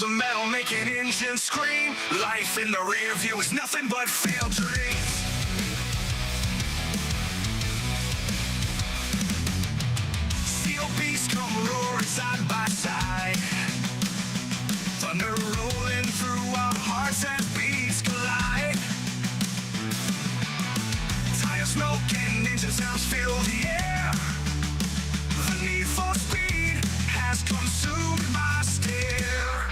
the metal, making engines scream. Life in the rear view is nothing but failed dreams. Steel beasts come roaring side by side. Thunder rolling through our hearts as beats collide. Tire smoke and engine sounds fill the air. The need for speed has consumed my stare.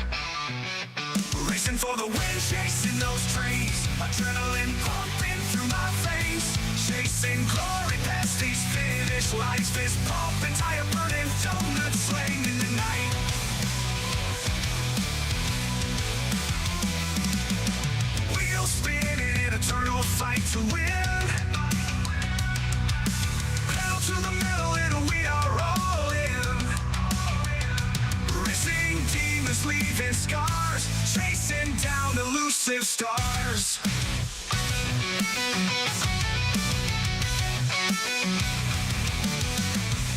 Racing for the win, chasing those trains. Adrenaline pumping through my veins. Chasing glory past these finish lights. Fist pumping, tire burning, donut slaying in the night. Wheels spinning in eternal fight to win. Pedal to the metal and we are all in. Racing demons leaving scars. Chasing down elusive stars.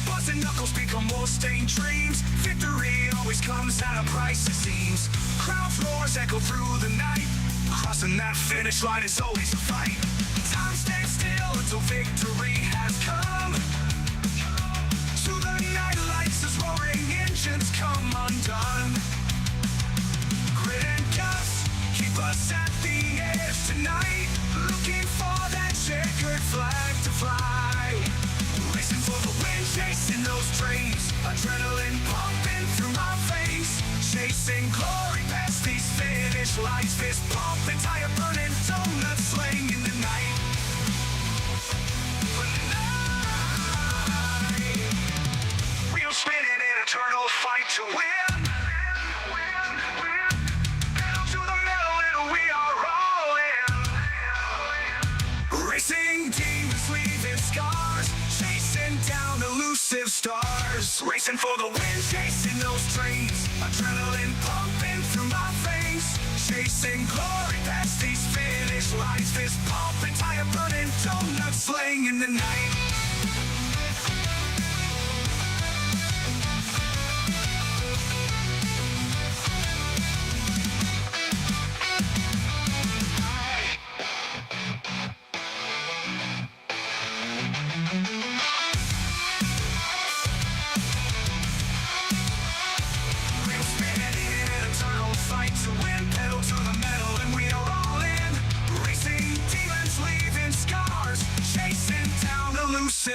Busting knuckles become more stained dreams. Victory always comes at a price, it seems. Crowd roars echo through the night. Crossing that finish line is always a fight. Time stands still until victory has come. To the night lights as roaring engines come undone. Grit and dust keep us at the edge tonight. Looking for that checkered flag to fly. Racing for the win, chasing those trains. Adrenaline pumping through my veins. Chasing glory past these finish lights. Fist pumping, tire burning, donut slaying in the night. Wheels spinning in eternal fight to win. Pedal to the metal and we are all in. Racing demons leaving scars. Chasing down elusive stars. Racing for the win, chasing those trains. Adrenaline pumping through my veins. Chasing glory past these finish lines. Fist pumping, tire burning, donut slaying in the night.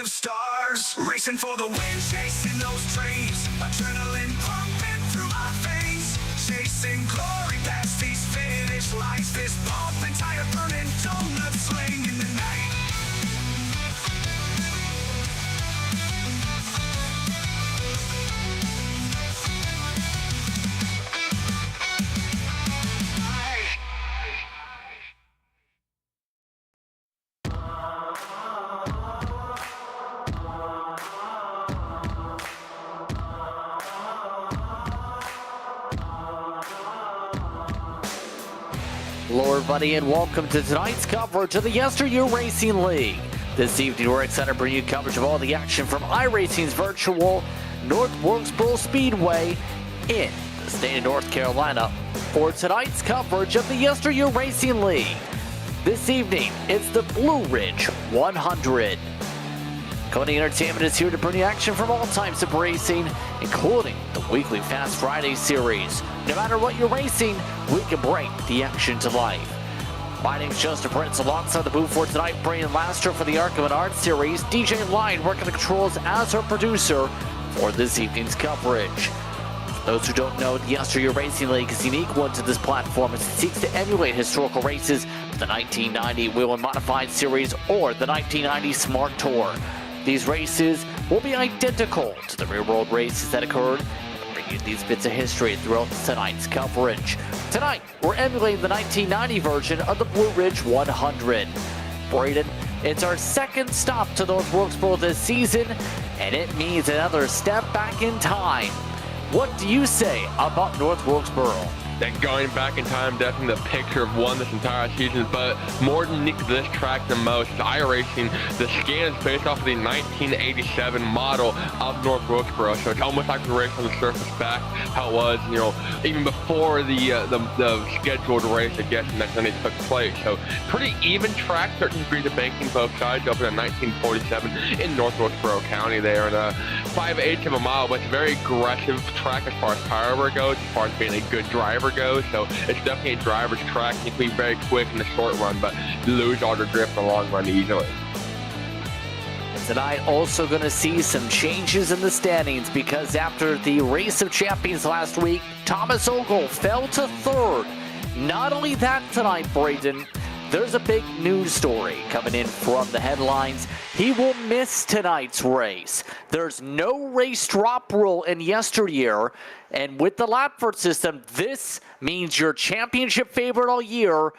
Stars, racing for the win, chasing those trains. Adrenaline pumping through my veins. Chasing glory past these finish lines. Fist pumping, tire burning, donut slaying in the night. Hello everybody and welcome to tonight's coverage of the YesterYear Racing League. This evening we're excited to bring you coverage of all the action from iRacing's virtual North Wilkesboro Speedway in the state of North Carolina for tonight's coverage of the YesterYear Racing League. This evening it's the Blue Ridge 100. Maconi Entertainment is here to bring you action from all types of racing, including the weekly Fast Friday series. No matter what you're racing, we can bring the action to life. My name's Justin Prince, alongside the booth for tonight, Brian Laster for the S.M.A.R.T series, DJ Line working the controls as our producer for this evening's coverage. For those who don't know, the YesterYear Racing League is a unique one to this platform as it seeks to emulate historical races of the 1990 Whelen Modified Series or the 1990 S.M.A.R.T Tour. These races will be identical to the real-world races that occurred, and bring you these bits of history throughout tonight's coverage. Tonight, we're emulating the 1990 version of the Blue Ridge 100. Braden, it's our second stop to North Wilkesboro this season, and it means another step back in time. What do you say about North Wilkesboro? That going back in time, definitely the picture of one this entire season, but more unique to this track than most, iRacing, the scan is based off of the 1987 model of North Wilkesboro, so it's almost like the race on the surface back, how it was, you know, even before the scheduled race, I guess, and that's when it took place. So pretty even track, 13 degrees of banking both sides, open in 1947 in North Wilkesboro County there, and 5/8 of a mile, but it's a very aggressive track as far as power goes, as far as being a good driver goes, so it's definitely a driver's track. You can be very quick in the short run, but lose all the grip in the long run easily. Tonight also going to see some changes in the standings because after the Race of Champions last week, Thomas Ogle fell to third. Not only that tonight, Braden, there's a big news story coming in from the headlines. He will miss tonight's race. There's no race drop rule in yesteryear, and with the Lapford system, this means your championship favorite all year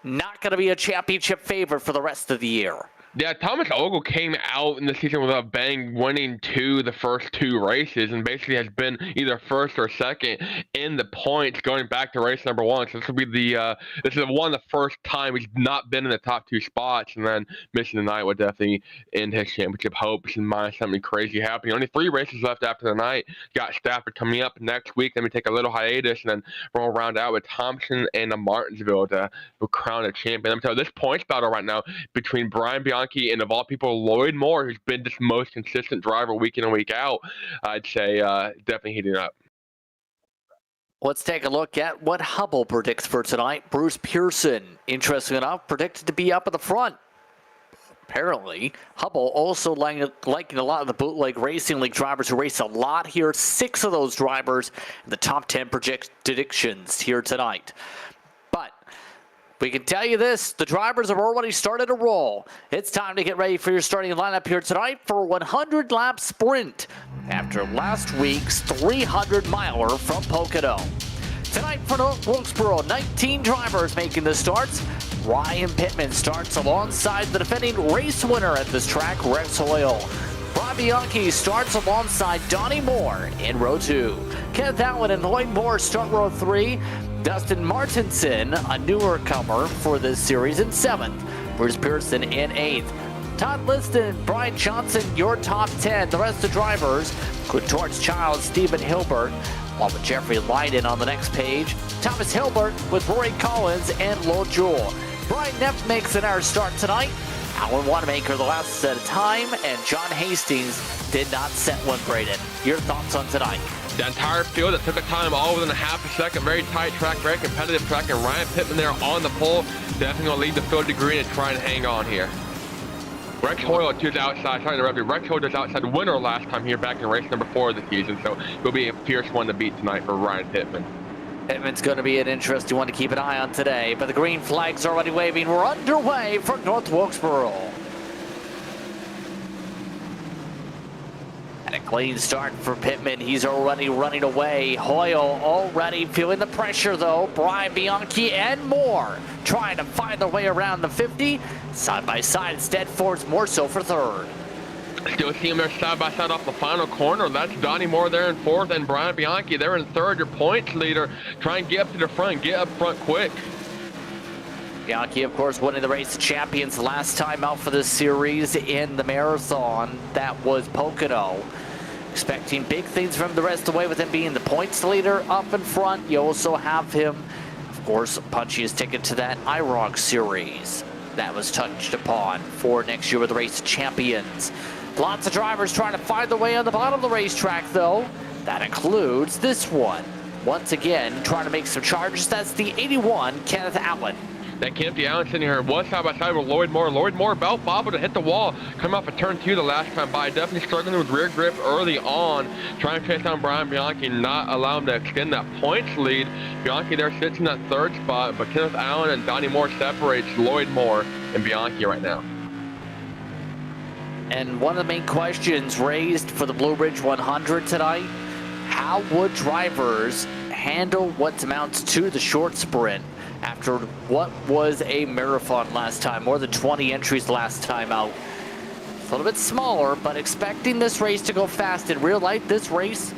not going to be a championship favorite for the rest of the year. Yeah, Thomas Ogle came out in the season with a bang, winning the first two races, and basically has been either first or second in the points going back to race number one. So this will be this is one of the first time he's not been in the top two spots, and then missing tonight would definitely end his championship hopes and mind something crazy happening. Only 3 races left after the night. Got Stafford coming up next week. Then we take a little hiatus, and then we'll round out with Thompson and Martinsville to crown a champion. I'm telling you, this points battle right now between Brian Bianchi and, of all people, Lloyd Moore, who's been just most consistent driver week in and week out, I'd say definitely heating up. Let's take a look at what Hubble predicts for tonight. Bruce Pearson, interesting enough, predicted to be up at the front. Apparently, Hubble also liking a lot of the Bootleg Racing League drivers who race a lot here. 6 of those drivers in the top 10 predictions here tonight. But we can tell you this, the drivers have already started to roll. It's time to get ready for your starting lineup here tonight for a 100-lap sprint after last week's 300-miler from Pocono. Tonight for North Wilkesboro, 19 drivers making the starts. Ryan Pittman starts alongside the defending race winner at this track, Rex Hoyle. Brian Bianchi starts alongside Donnie Moore in row 2. Kenneth Allen and Lloyd Moore start row 3. Dustin Martinson, a newer comer for this series, in 7th. Bruce Pearson in 8th. Todd Liston, Brian Johnson, your top 10. The rest of the drivers include Torch Childs, Stephen Hilbert, along with Jeffrey Leiden on the next page. Thomas Hilbert with Rory Collins and Lowell Jewell. Brian Neff makes an hour start tonight. Alan Wanamaker the last set of time, and John Hastings did not set one, Braden. Your thoughts on tonight? The entire field that took a time all within a half a second, very tight track, very competitive track, and Ryan Pittman there on the pole, definitely going to lead the field to green and try and hang on here. Rex Hoyle to the outside, sorry to interrupt you. Rex Hoyle was outside winner last time here back in race number 4 of the season, so it'll be a fierce one to beat tonight for Ryan Pittman. Pittman's going to be an interesting one to keep an eye on today, but the green flag's already waving. We're underway for North Wilkesboro. And a clean start for Pittman. He's already running away. Hoyle already feeling the pressure, though. Brian Bianchi and Moore trying to find their way around the 50. Side by side, instead, Ford's more so for 3rd. Still see him there side by side off the final corner. That's Donnie Moore there in 4th, and Brian Bianchi there in 3rd. Your points leader. Try and get up to the front. Get up front quick. Bianchi, of course, winning the Race of Champions last time out for this series in the marathon. That was Pocono. Expecting big things from the rest of the way with him being the points leader up in front. You also have him, of course, punching his ticket to that iRacing Series. That was touched upon for next year with the Race of Champions. Lots of drivers trying to find their way on the bottom of the racetrack, though. That includes this one. Once again, trying to make some charges. That's the 81, Kenneth Allen. That Kenneth Allen sitting here was side by side with Lloyd Moore. Lloyd Moore belt bobble to hit the wall. Come off of turn 2 the last time by. Definitely struggling with rear grip early on. Trying to chase down Brian Bianchi and not allow him to extend that points lead. Bianchi there sits in that 3rd spot, but Kenneth Allen and Donnie Moore separates Lloyd Moore and Bianchi right now. And one of the main questions raised for the Blue Ridge 100 tonight, how would drivers handle what amounts to the short sprint after what was a marathon last time? More than 20 entries last time out. A little bit smaller, but expecting this race to go fast. In real life, this race,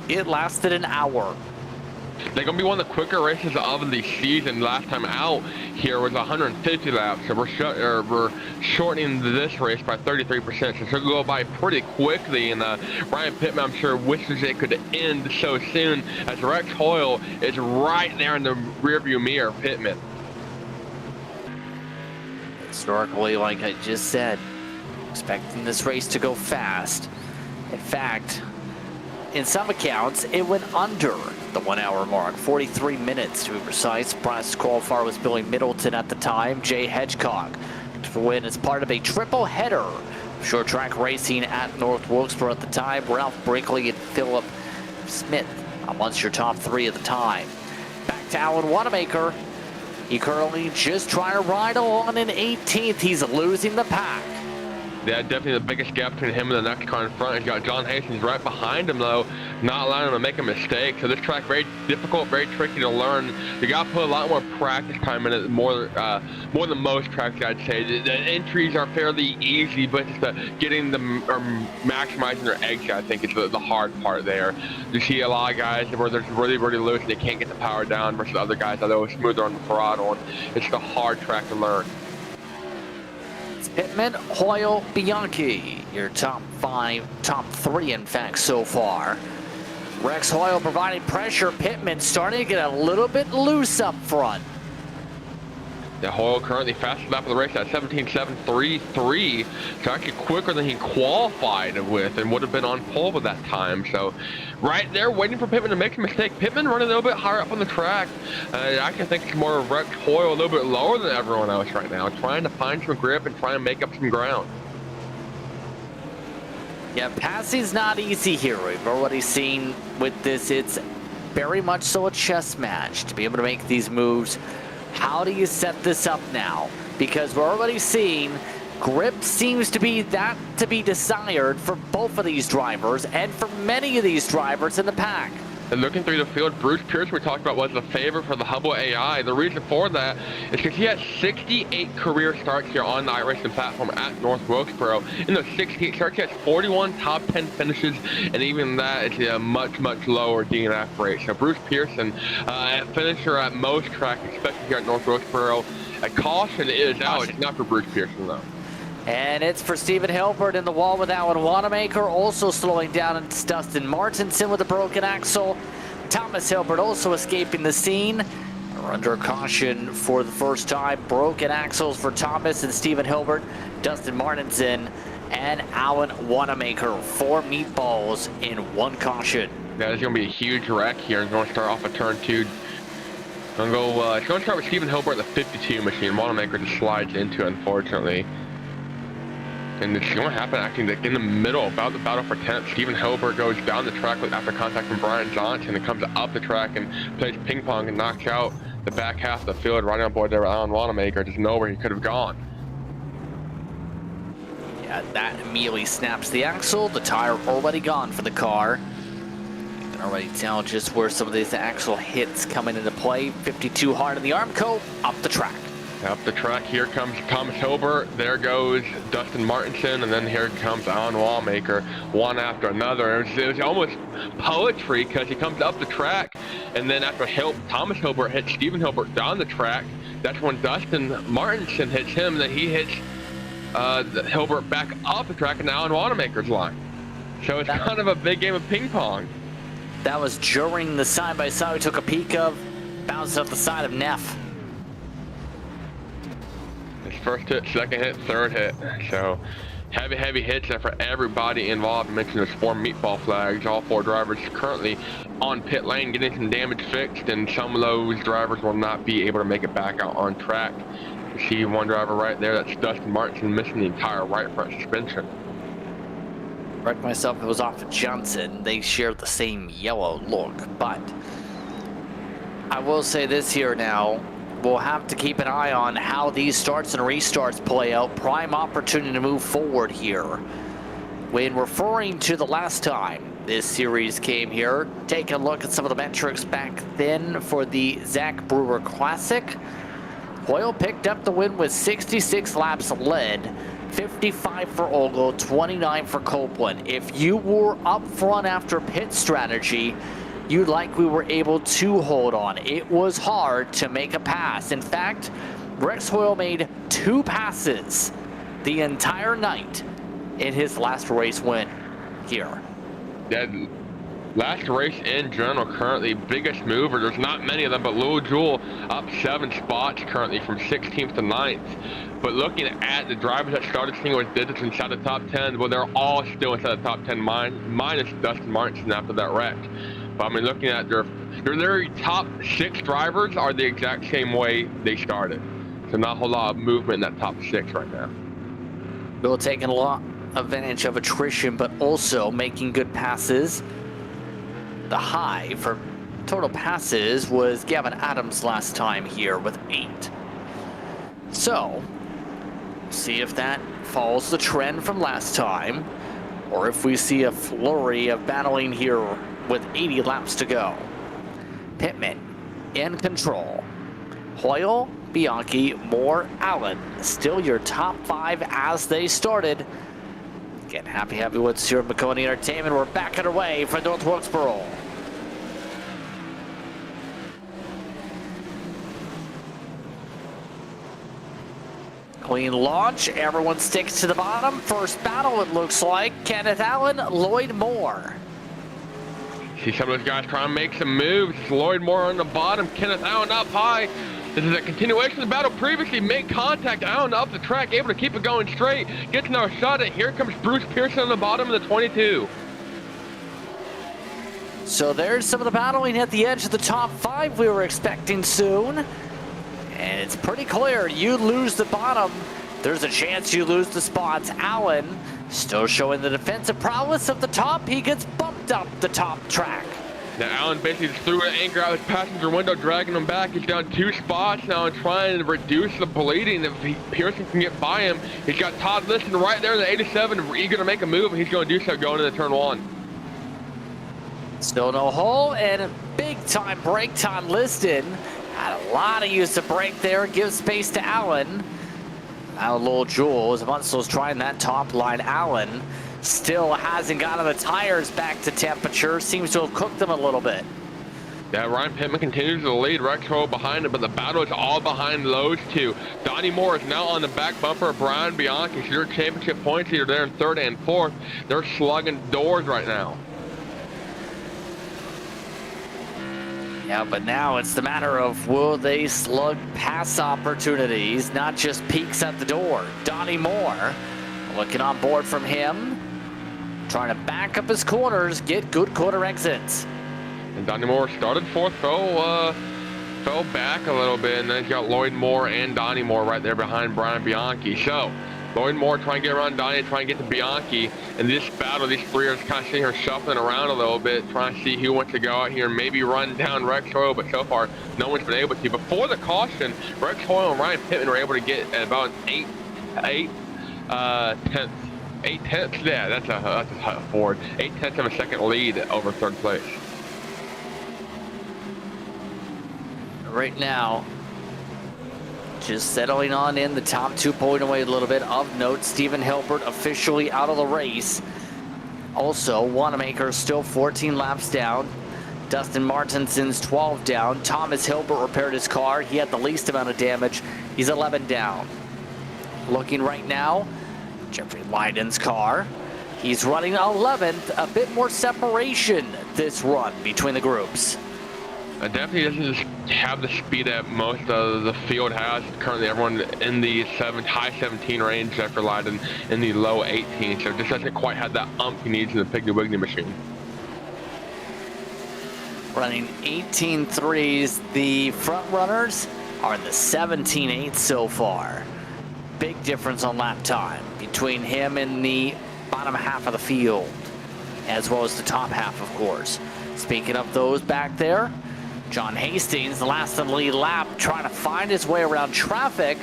it lasted an hour. They're going to be one of the quicker races of the season. Last time out here was 150 laps, so we're shortening this race by 33%. So it's going to go by pretty quickly, and Ryan Pittman, I'm sure, wishes it could end so soon, as Rex Hoyle is right there in the rearview mirror. Pittman. Historically, like I just said, expecting this race to go fast. In fact, in some accounts, it went under the 1 hour mark, 43 minutes to be precise. Prize qualifier was Billy Middleton at the time, Jay Hedgecock to win as part of a triple header. Short track racing at North Wilkesboro at the time. Ralph Brinkley and Philip Smith amongst your top three at the time. Back to Alan Wanamaker. He currently just trying to ride along in 18th. He's losing the pack. Yeah, definitely the biggest gap between him and the next car in front. He's got John Hastings right behind him, though, not allowing him to make a mistake. So this track, very difficult, very tricky to learn. You got to put a lot more practice time in it, more than most tracks, I'd say. The entries are fairly easy, but just getting them or maximizing their exit, I think, is the hard part there. You see a lot of guys where they're really, really loose and they can't get the power down versus other guys that are smoother on the throttle. And it's the hard track to learn. Pittman, Hoyle, Bianchi, your top three, in fact, so far. Rex Hoyle providing pressure. Pittman starting to get a little bit loose up front. Yeah, Hoyle currently fastest lap of the race at 17.733, so actually quicker than he qualified with and would have been on pole with that time. So right there waiting for Pittman to make a mistake. Pittman running a little bit higher up on the track. I actually think it's more of Rex Hoyle a little bit lower than everyone else right now, trying to find some grip and try and make up some ground. Yeah, passing's not easy here. We've already seen with this, it's very much so a chess match to be able to make these moves. How do you set this up now? Because we're already seeing grip seems to be desired for both of these drivers and for many of these drivers in the pack. And looking through the field, Bruce Pierce, we talked about, was the favorite for the Hubble AI. The reason for that is because he has 68 career starts here on the iRacing platform at North Wilkesboro. In those 68 starts, he has 41 top 10 finishes, and even that is a much, much lower DNF rate. So Bruce Pearson, finisher at most tracks, especially here at North Wilkesboro. A caution is out. It's not for Bruce Pearson, though. And it's for Stephen Hilbert in the wall with Alan Wanamaker. Also slowing down, it's Dustin Martinson with a broken axle. Thomas Hilbert also escaping the scene. We're under caution for the first time. Broken axles for Thomas and Stephen Hilbert, Dustin Martinson, and Alan Wanamaker. 4 meatballs in 1 caution. That is going to be a huge wreck here. It's going to start off at turn 2. It's going to start with Stephen Hilbert, the 52 machine. Wanamaker just slides into it, unfortunately. And it's going to happen actually in the middle, about the battle for 10th. Stephen Hilbert goes down the track after contact from Brian Johnson and comes up the track and plays ping pong and knocks out the back half of the field, right on board there with Alan Wanamaker. Just know where he could have gone. Yeah, that immediately snaps the axle. The tire already gone for the car. You can already tell just where some of these axle hits coming into play. 52 hard in the arm coat, up the track. Up the track, here comes Thomas Hilbert, there goes Dustin Martinson, and then here comes Alan Wanamaker, one after another. It was almost poetry, because he comes up the track, and then after Thomas Hilbert hits Stephen Hilbert down the track, that's when Dustin Martinson hits him, then he hits Hilbert back up the track, and now Alan Wanamaker's line. So it's kind of a big game of ping pong. That was during the side-by-side we took a peek of, bounced off the side of Neff. First hit, second hit, third hit. So heavy hits there for everybody involved. I mentioned there's 4 meatball flags. All 4 drivers currently on pit lane getting some damage fixed, and some of those drivers will not be able to make it back out on track. You see one driver right there, that's Dustin Martinson, missing the entire right front suspension. Correct myself, it was off of Johnson. They shared the same yellow look, but I will say this here now. We'll have to keep an eye on how these starts and restarts play out. Prime opportunity to move forward here. When referring to the last time this series came here, take a look at some of the metrics back then for the Zach Brewer Classic. Hoyle picked up the win with 66 laps led, 55 for Ogle, 29 for Copeland. If you were up front after pit strategy, you likely were able to hold on. It was hard to make a pass. In fact, Rex Hoyle made 2 passes the entire night in his last race win here. That last race in general, currently biggest mover. There's not many of them, but Lil Jewel up 7 spots currently from 16th to 9th. But looking at the drivers that started single digits inside the top 10, well, they're all still inside the top 10, minus Dustin Martin after that wreck. But I mean, looking at their top 6 drivers are the exact same way they started. So not a whole lot of movement in that top 6 right now. Bill taking a lot advantage of attrition, but also making good passes. The high for total passes was Gavin Adams last time here with 8. So, see if that follows the trend from last time, or if we see a flurry of battling here with 80 laps to go. Pittman in control. Hoyle, Bianchi, Moore, Allen. Still your top 5 as they started. Again, happy heavyweights here at Maconi Entertainment. We're back underway for North Wilkesboro. Clean launch. Everyone sticks to the bottom. First battle, it looks like. Kenneth Allen, Lloyd Moore. See some of those guys trying to make some moves. Lloyd Moore on the bottom, Kenneth Allen up high. This is a continuation of the battle previously. Make contact, Allen up the track, able to keep it going straight. Gets another shot at. Here comes Bruce Pearson on the bottom of the 22. So there's some of the battling at the edge of the top 5 we were expecting soon. And it's pretty clear, you lose the bottom, there's a chance you lose the spots. Allen still showing the defensive prowess of the top. He gets bumped up the top track. Now Allen basically just threw an anchor out his passenger window, dragging him back. He's down 2 spots now and trying to reduce the bleeding. If Pearson can get by him, he's got Todd Liston right there in the 87, eager to make a move, and he's going to do so going into turn 1. Still no hole, and a big time break time. Liston had a lot of use of brake there, gives space to Allen. Now Lil Jewel, as Munsel's trying that top line. Allen still hasn't gotten the tires back to temperature, seems to have cooked them a little bit. Yeah, Ryan Pittman continues to lead, Rex Hoyle behind him, but the battle is all behind those 2. Donnie Moore is now on the back bumper of Brian Bianchi. Your championship points leader there in 3rd and 4th. They're slugging doors right now. Yeah, but now it's the matter of will they slug pass opportunities, not just peeks at the door. Donnie Moore looking on board from him, trying to back up his corners, get good corner exits. And Donnie Moore started 4th, fell back a little bit, and then he's got Lloyd Moore and Donnie Moore right there behind Brian Bianchi. So Lloyd Moore trying to get around Donnie, trying to get to Bianchi. In this battle, these 3 are kind of sitting here shuffling around a little bit, trying to see who wants to go out here and maybe run down Rex Hoyle, but so far, no one's been able to. Before the caution, Rex Hoyle and Ryan Pittman were able to get about 8 tenths. Yeah, that's a Ford. 8 tenths of a second lead over 3rd place. Right now, just settling on in the top 2, pulling away a little bit. Of note, Stephen Hilbert officially out of the race. Also, Wanamaker still 14 laps down. Dustin Martinson's 12 down. Thomas Hilbert repaired his car. He had the least amount of damage. He's 11 down. Looking right now, Jeffrey Leiden's car. He's running 11th. A bit more separation this run between the groups. Definitely doesn't just have the speed that most of the field has. Currently, everyone in the high 17 range, Jeffrey Leiden in the low 18, so just doesn't quite have that he needs in the Piggly Wiggly machine. Running 18.3s. The front runners are in the 17.8 so far. Big difference on lap time between him and the bottom half of the field, as well as the top half, of course. Speaking of those back there, John Hastings, the last in the lead lap, trying to find his way around traffic,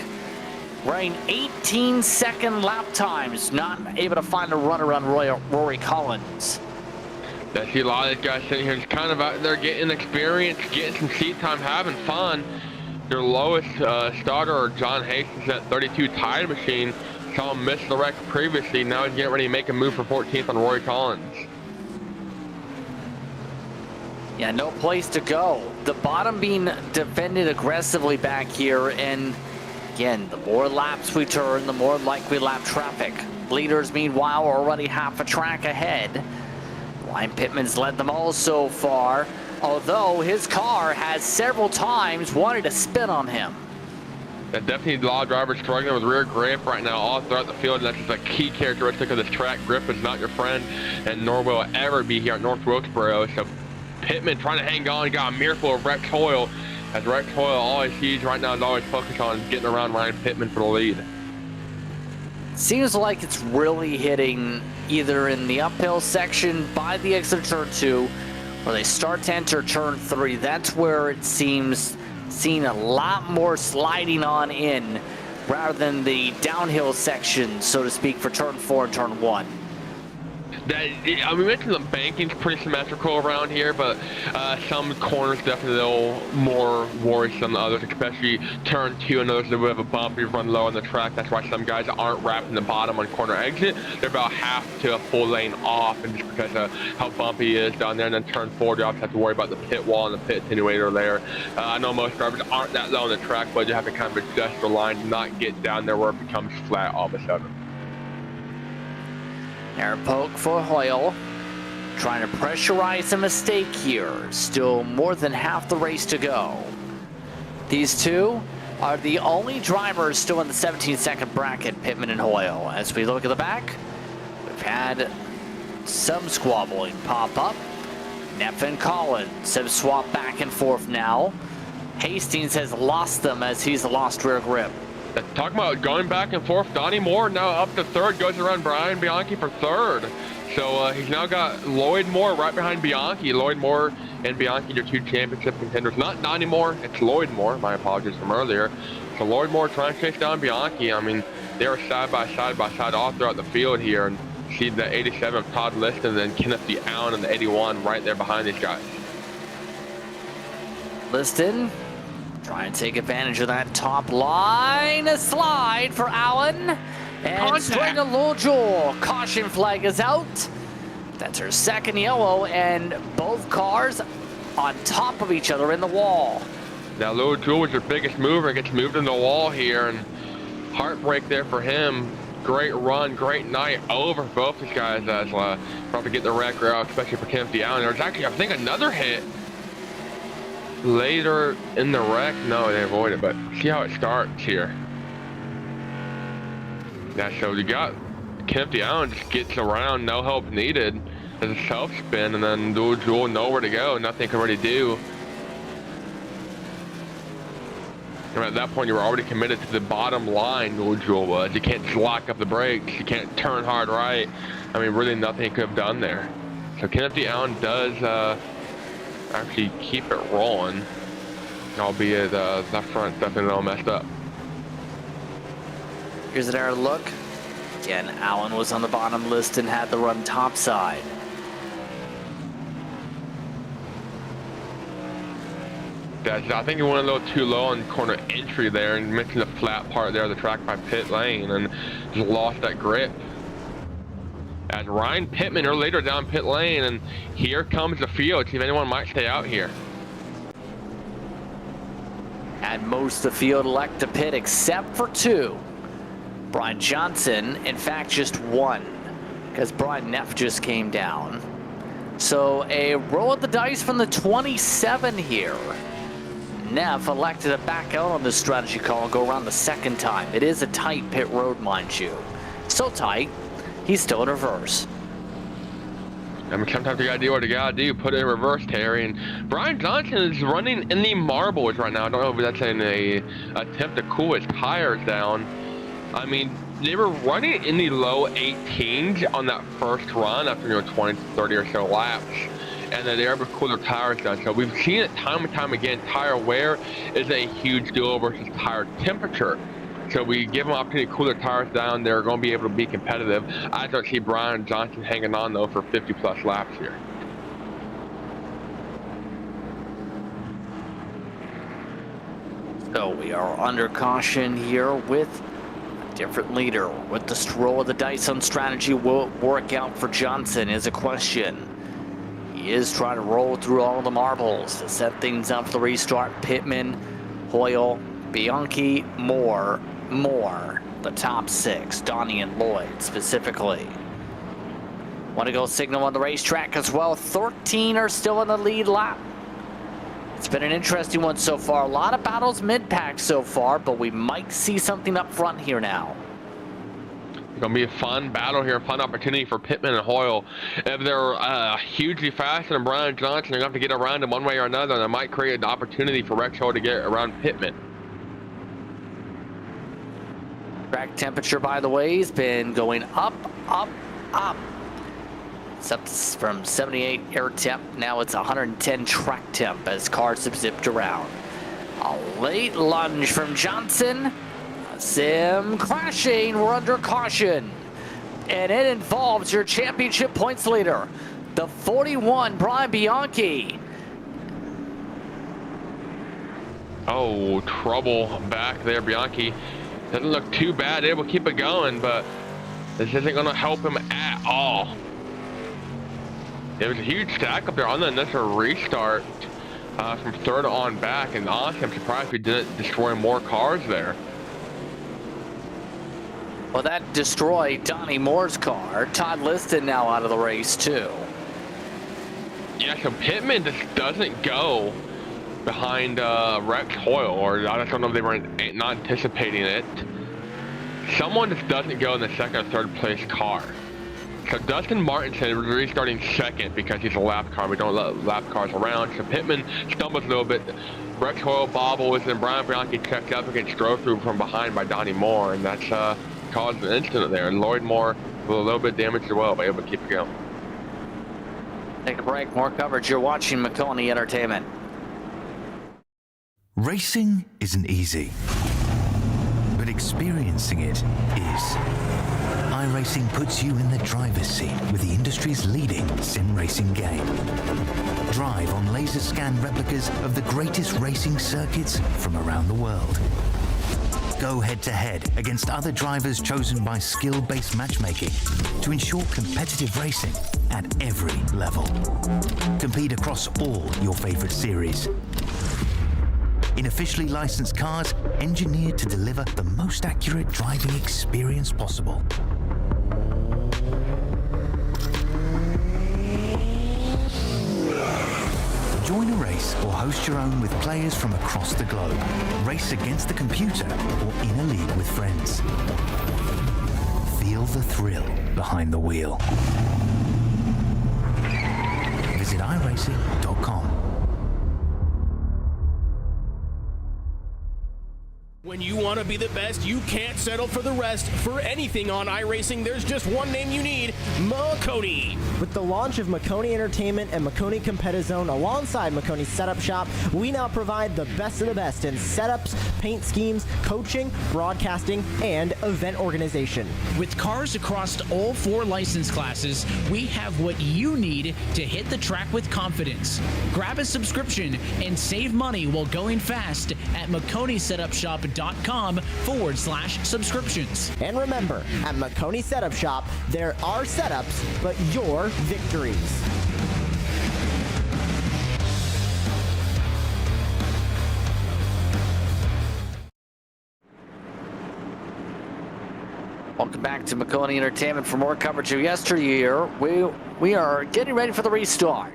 running 18-second lap times, not able to find a run around Rory Collins. I see a lot of these guys sitting here just kind of out there getting experience, getting some seat time, having fun. Your lowest starter, John Hastings, that 32 tire machine, saw him miss the wreck previously. Now he's getting ready to make a move for 14th on Rory Collins. Yeah, no place to go. The bottom being defended aggressively back here, and again, the more laps we turn, the more likely lap traffic. Leaders, meanwhile, are already half a track ahead. Ryan Pittman's led them all so far, although his car has several times wanted to spin on him. Yeah, definitely a lot of drivers struggling with rear grip right now all throughout the field. That's just a key characteristic of this track. Grip is not your friend, and nor will it ever be here at North Wilkesboro. So Pittman trying to hang on. He got a miracle of Rex Hoyle. As Rex Hoyle, all he sees right now is always focused on getting around Ryan Pittman for the lead. Seems like it's really hitting either in the uphill section by the exit of turn 2, or they start to enter turn 3. That's where it seems seeing a lot more sliding on in rather than the downhill section, so to speak, for turn 4 and turn 1. We mentioned the banking's pretty symmetrical around here, but some corners definitely a little more worrisome than others, especially turn 2 and others that have a bump. You run low on the track. That's why some guys aren't wrapping the bottom on corner exit. They're about half to a full lane off, and just because of how bumpy it is down there. And then turn 4, you also have to worry about the pit wall and the pit attenuator there. I know most drivers aren't that low on the track, but you have to kind of adjust the line to not get down there where it becomes flat all of a sudden. Air poke for Hoyle, trying to pressurize a mistake here. Still more than half the race to go. These two are the only drivers still in the 17-second bracket, Pittman and Hoyle. As we look at the back, we've had some squabbling pop up. Neff and Collins have swapped back and forth now. Hastings has lost them as he's lost rear grip. Talking about going back and forth, Donnie Moore now up to third, goes around Brian Bianchi for third. So he's now got Lloyd Moore right behind Bianchi. Lloyd Moore and Bianchi are 2 championship contenders. Not Donnie Moore, it's Lloyd Moore. My apologies from earlier. So Lloyd Moore trying to chase down Bianchi. I mean, they are side by side all throughout the field here. And see the 87 of Todd Liston and then Kenneth Allen and the 81 right there behind these guys. Liston trying to take advantage of that top line. A slide for Allen. And Stringer Lojol. Caution flag is out. That's her second yellow, and both cars on top of each other in the wall. Now Lojol was your biggest mover, gets moved in the wall here, and heartbreak there for him. Great run, great night over both these guys as probably get the wreck out, especially for Kenneth Allen. There's actually, I think, another hit later in the wreck. No, they avoid it, but see how it starts here. Yeah, so you got Kenneth Allen just gets around, no help needed. There's a self spin, and then Lojol nowhere to go, nothing can really do. And at that point, you were already committed to the bottom line. Lojol was. You can't just lock up the brakes. You can't turn hard right. I mean, really nothing he could have done there. So Kenneth Allen does actually keep it rolling, albeit that front's definitely all messed up. Here's an air look. Again, Allen was on the bottom list and had the run topside. I think he went a little too low on corner entry there and missing the flat part there of the track by pit lane and just lost that grip. As Ryan Pittman are later down pit lane, and here comes the field. See if anyone might stay out here. And most of the field elect to pit except for 2. Brian Johnson, in fact, just 1, because Brian Neff just came down. So a roll of the dice from the 27 here. Neff elected to back out on this strategy call and go around the second time. It is a tight pit road, mind you. So tight, he's still in reverse. I mean, sometimes you gotta do what you gotta do, put it in reverse, Terry. And Brian Johnson is running in the marbles right now. I don't know if that's in a attempt to cool his tires down. I mean, they were running in the low 18s on that first run after 20, 30 or so laps. And then they were able to cool their tires down. So we've seen it time and time again. Tire wear is a huge deal versus tire temperature. So we give them an opportunity to cool their tires down. They're going to be able to be competitive. I don't see Brian Johnson hanging on, though, for 50-plus laps here. So we are under caution here with a different leader. With the roll of the dice on strategy will work out for Johnson is a question. He is trying to roll through all the marbles to set things up for the restart. Pittman, Hoyle, Bianchi, Moore, the top 6, Donnie and Lloyd specifically. Want to go signal on the racetrack as well. 13 are still in the lead lap. It's been an interesting one so far. A lot of battles mid-pack so far, but we might see something up front here now. It's going to be a fun battle here, a fun opportunity for Pittman and Hoyle. If they're hugely faster than Brian Johnson, they're going to have to get around him one way or another, and that might create an opportunity for Rex Hoyle to get around Pittman. Track temperature, by the way, has been going up. It's up from 78 air temp. Now it's 110 track temp as cars have zipped around. A late lunge from Johnson. Sim crashing. We're under caution. And it involves your championship points leader, the 41, Brian Bianchi. Oh, trouble back there. Bianchi doesn't look too bad. Able to keep it going, but this isn't going to help him at all. There was a huge stack up there on the initial restart from third on back, and honestly, I'm surprised we didn't destroy more cars there. Well, that destroyed Donnie Moore's car. Todd Liston now out of the race, too. Yeah, so Pittman just doesn't go behind Rex Hoyle, or I just don't know if they were not anticipating it. Someone just doesn't go in the second or third place car. So Dustin Martinson is restarting second because he's a lap car. We don't let lap cars around. So Pittman stumbles a little bit. Rex Hoyle bobbles, and Brian Bianchi checked up and gets drove through from behind by Donnie Moore, and that's caused an incident there. And Lloyd Moore with a little bit damaged as well, but able to keep it going. Take a break. More coverage. You're watching Maconi Entertainment. Racing isn't easy, but experiencing it is. iRacing puts you in the driver's seat with the industry's leading sim racing game. Drive on laser scan replicas of the greatest racing circuits from around the world. Go head-to-head against other drivers chosen by skill-based matchmaking to ensure competitive racing at every level. Compete across all your favorite series. In officially licensed cars, engineered to deliver the most accurate driving experience possible. Join a race or host your own with players from across the globe. Race against the computer or in a league with friends. Feel the thrill behind the wheel. Visit iRacing.com. When you want to be the best, you can't settle for the rest. For anything on iRacing, there's just one name you need, Maconi. With the launch of Maconi Entertainment and Maconi Competizone alongside Maconi Setup Shop, we now provide the best of the best in setups, paint schemes, coaching, broadcasting, and event organization. With cars across all 4 license classes, we have what you need to hit the track with confidence. Grab a subscription and save money while going fast at MaconiSetupShop.com/subscriptions. And remember, at Maconi Setup Shop, there are setups, but your victories. Welcome back to Maconi Entertainment for more coverage of yesteryear. We are getting ready for the restart.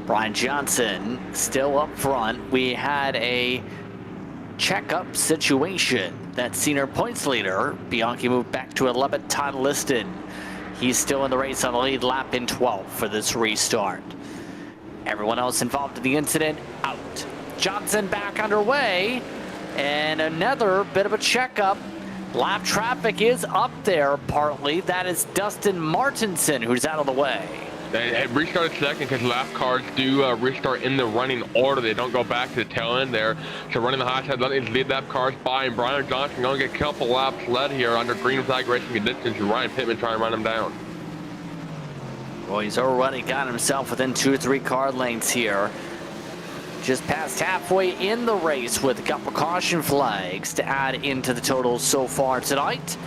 Brian Johnson still up front. We had a checkup situation. That senior points leader, Bianchi, moved back to 11th. Todd Liston, he's still in the race on the lead lap in 12th for this restart. Everyone else involved in the incident out. Johnson back underway, and another bit of a checkup. Lap traffic is up there partly. That is Dustin Martinson who's out of the way. They restarted second because lap cars do restart in the running order. They don't go back to the tail end there. So running the high side, letting these lead lap cars by, and Brian Johnson going to get a couple laps led here under green flag racing conditions, and Ryan Pittman trying to run him down. Well, he's already got himself within 2 or 3 car lengths here. Just past halfway in the race with a couple caution flags to add into the total so far tonight.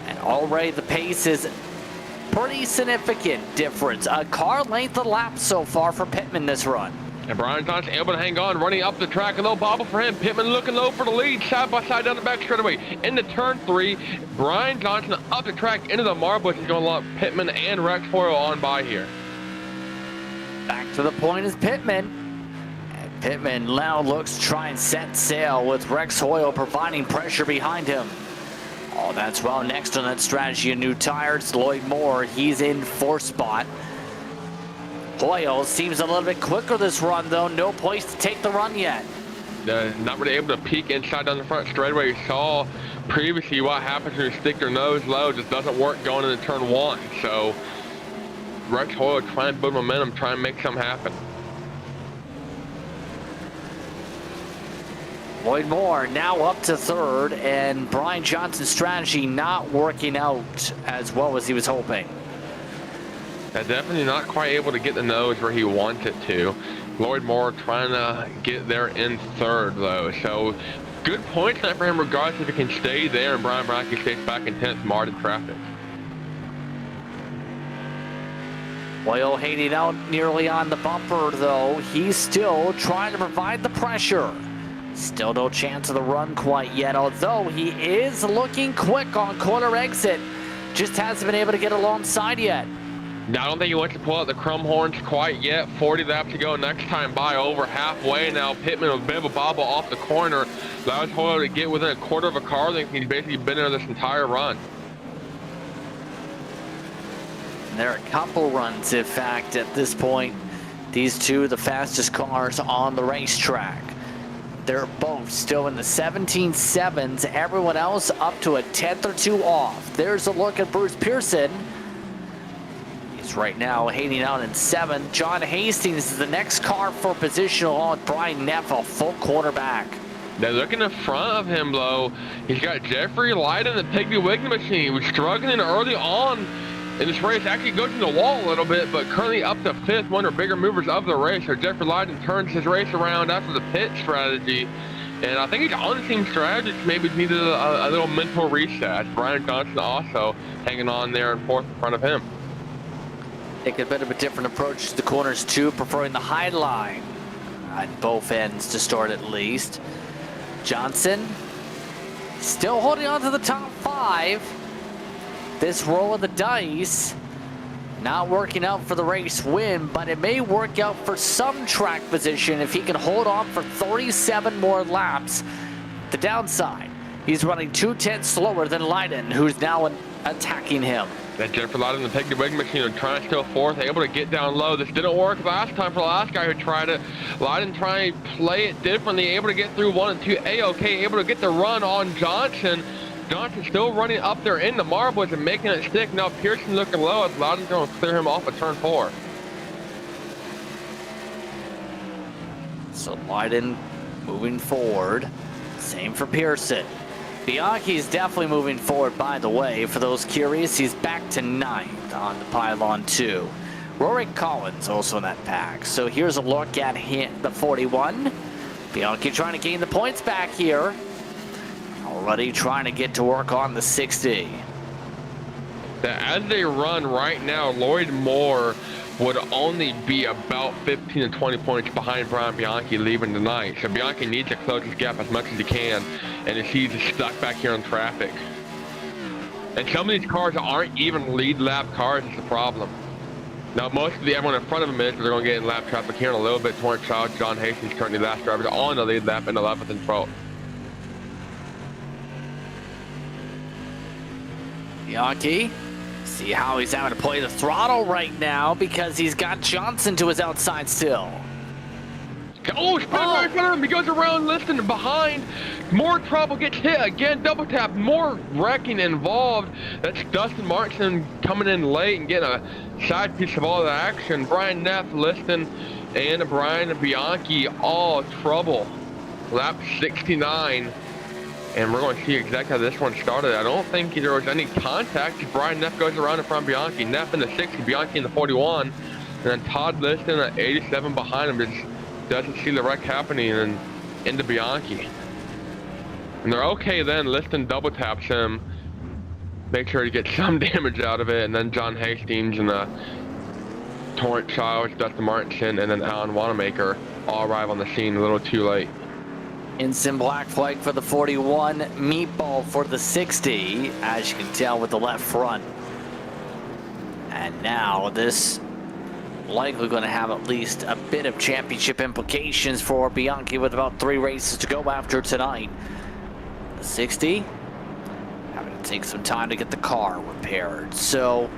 And already the pace is Pretty significant difference. A car length of lap so far for Pittman this run. And Brian Johnson able to hang on, running up the track. A little bobble for him. Pittman looking low for the lead, side by side down the back straightaway. Into turn 3, Brian Johnson up the track into the marbles. He's going to let Pittman and Rex Hoyle on by here. Back to the point is Pittman. And Pittman now looks to try and set sail with Rex Hoyle providing pressure behind him. Oh, that's well next on that strategy of new tires. Lloyd Moore, he's in 4th spot. Hoyle seems a little bit quicker this run, though. No place to take the run yet. Not really able to peek inside down the front straightaway. You saw previously what happens when you stick your nose low. Just doesn't work going into turn 1. So Rex Hoyle trying to build momentum, trying to make something happen. Lloyd Moore now up to 3rd, and Brian Johnson's strategy not working out as well as he was hoping. Definitely not quite able to get the nose where he wants it to. Lloyd Moore trying to get there in 3rd, though. So good points tonight for him, regardless if he can stay there and Brian Brackey stays back in 10th, marred in traffic. Hoyle hating out nearly on the bumper, though. He's still trying to provide the pressure. Still no chance of the run quite yet, although he is looking quick on corner exit. Just hasn't been able to get alongside yet. Now, I don't think he wants to pull out the chrome horns quite yet. 40 laps to go next time by, over halfway now. Pittman with a bit of a bobble off the corner. Allows Hoyle to get within a quarter of a car length. He's basically been there this entire run. There are a couple runs, in fact, at this point. These two, the fastest cars on the racetrack. They're both still in the 17.7s. Everyone else up to a 10th or 2 off. There's a look at Bruce Pearson. He's right now hating out in 7th. John Hastings is the next car for position along with Brian Neff, a full quarterback. Now looking in front of him, though, he's got Jeffrey Light in the Piggly Wiggly machine. He was struggling early on in this race. Actually goes in the wall a little bit, but currently up to 5th, one of the bigger movers of the race. So Jeffrey Lyden turns his race around after the pit strategy. And I think he's on the team strategy. Maybe needed a little mental reset. Brian Johnson also hanging on there in 4th in front of him. Take a bit of a different approach to the corners too, preferring the high line at both ends to start at least. Johnson still holding on to the top 5. This roll of the dice not working out for the race win, but it may work out for some track position if he can hold on for 37 more laps. The downside, he's running 2/10 slower than Lyden, who's now attacking him. That Jeffrey Lyden, the Piggly Wiggly machine, trying to steal 4th, able to get down low. This didn't work last time for the last guy who tried it. Lyden trying to play it differently, able to get through 1 and 2 A-OK, able to get the run on Johnson. Johnson still running up there in the marbles and making it stick. Now Pearson looking low as Loudon's going to clear him off at turn 4. So Lyden moving forward. Same for Pearson. Bianchi's definitely moving forward, by the way. For those curious, he's back to 9th on the pylon 2. Rory Collins also in that pack. So here's a look at the 41. Bianchi trying to gain the points back here. Already trying to get to work on the 60. As they run right now, Lloyd Moore would only be about 15 to 20 points behind Brian Bianchi leaving tonight. So Bianchi needs to close this gap as much as he can, and he's stuck back here in traffic. And some of these cars aren't even lead lap cars, is the problem. Now most of everyone in front of them is, but they're going to get in lap traffic here in a little bit. Torrance Child, John Hastings, currently last drivers on the lead lap in 11th and 12th. Bianchi, see how he's having to play the throttle right now because he's got Johnson to his outside still. Oh, spin right in front of him. He goes around Liston behind. More trouble, gets hit again. Double tap, more wrecking involved. That's Dustin Martin coming in late and getting a side piece of all the action. Brian Neff, Liston, and Brian Bianchi all trouble. Lap 69. And we're going to see exactly how this one started. I don't think there was any contact. Brian Neff goes around in front of Bianchi. Neff in the 60, Bianchi in the 41. And then Todd Liston at 87 behind him just doesn't see the wreck happening and into Bianchi. And they're okay then. Liston double taps him. make sure to get some damage out of it. And then John Hastings and Torrent Childs, Dustin Martinson, and then Alan Wanamaker all arrive on the scene a little too late. Instant black flag for the 41, meatball for the 60, as you can tell with the left front. And now this likely going to have at least a bit of championship implications for Bianchi with about 3 races to go after tonight. The 60 having to take some time to get the car repaired. So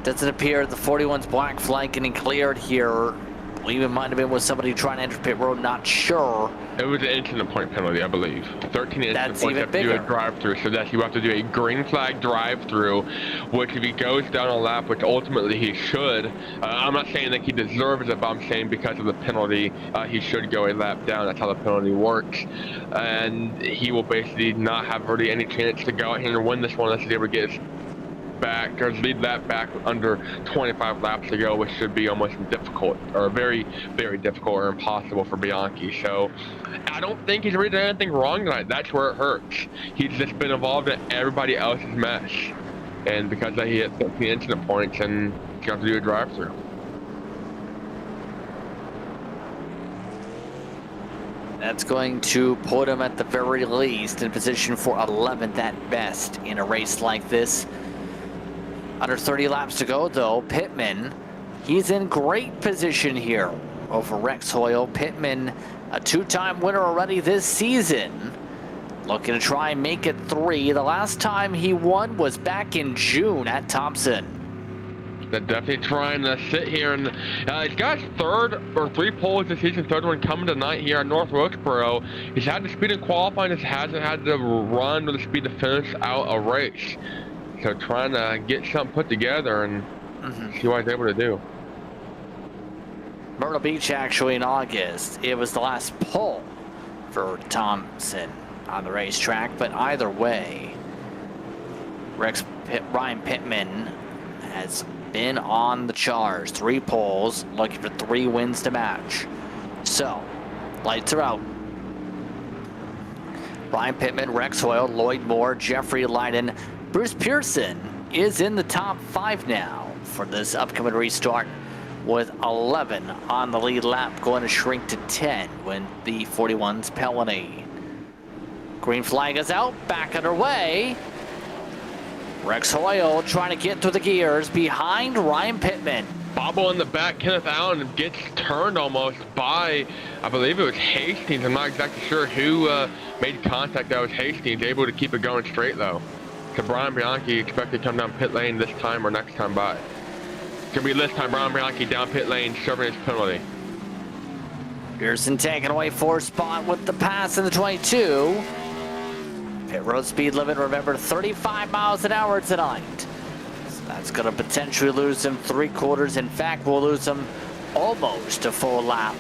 doesn't appear the 41's black flag getting cleared here. I believe it might have been with somebody trying to enter pit road, not sure. It was an incident point penalty, I believe. 13 incident That's points, you even have to do a bigger. drive-through. So that you have to do a green flag drive-through, which if he goes down a lap, which ultimately he should, I'm not saying that he deserves it, but I'm saying because of the penalty, he should go a lap down. That's how the penalty works. And he will basically not have really any chance to go out here and win this one unless he's able to get his back or lead that back under 25 laps to go, which should be almost difficult or very, very difficult or impossible for Bianchi. So I don't think he's really done anything wrong tonight. That's where it hurts. He's just been involved in everybody else's mess, and because of that, he hit 13 incident points and he's got to do a drive-through. That's going to put him at the very least in position for 11th at best in a race like this. Under 30 laps to go, though. Pittman, he's in great position here over Rex Hoyle. Pittman, a 2-time winner already this season, looking to try and make it 3. The last time he won was back in June at Thompson. They're definitely trying to sit here, and he's got his 3rd or 3 poles this season, 3rd one coming tonight here at North Wilkesboro. He's had the speed in qualifying, just hasn't had the run or the speed to finish out a race. So trying to get something put together and see what he's able to do. Myrtle Beach actually in August. It was the last pole for Thompson on the racetrack, but either way, Ryan Pittman has been on the charge. 3 poles, looking for 3 wins to match. So, lights are out. Ryan Pittman, Rex Hoyle, Lloyd Moore, Jeffrey Leiden, Bruce Pearson is in the top 5 now for this upcoming restart, with 11 on the lead lap, going to shrink to 10 when the 41's penalty. Green flag is out, back underway. Rex Hoyle trying to get through the gears behind Ryan Pittman. Bobble in the back, Kenneth Allen gets turned almost by, I believe it was Hastings. I'm not exactly sure who made contact. That was Hastings, able to keep it going straight though. To Brian Bianchi, expected to come down pit lane this time or next time by. It's going to be this time, Brian Bianchi down pit lane, serving his penalty. Pearson taking away 4th spot with the pass in the 22. Pit road speed limit, remember, 35 miles an hour tonight. So that's going to potentially lose him 3/4. In fact, we'll lose him almost a full lap,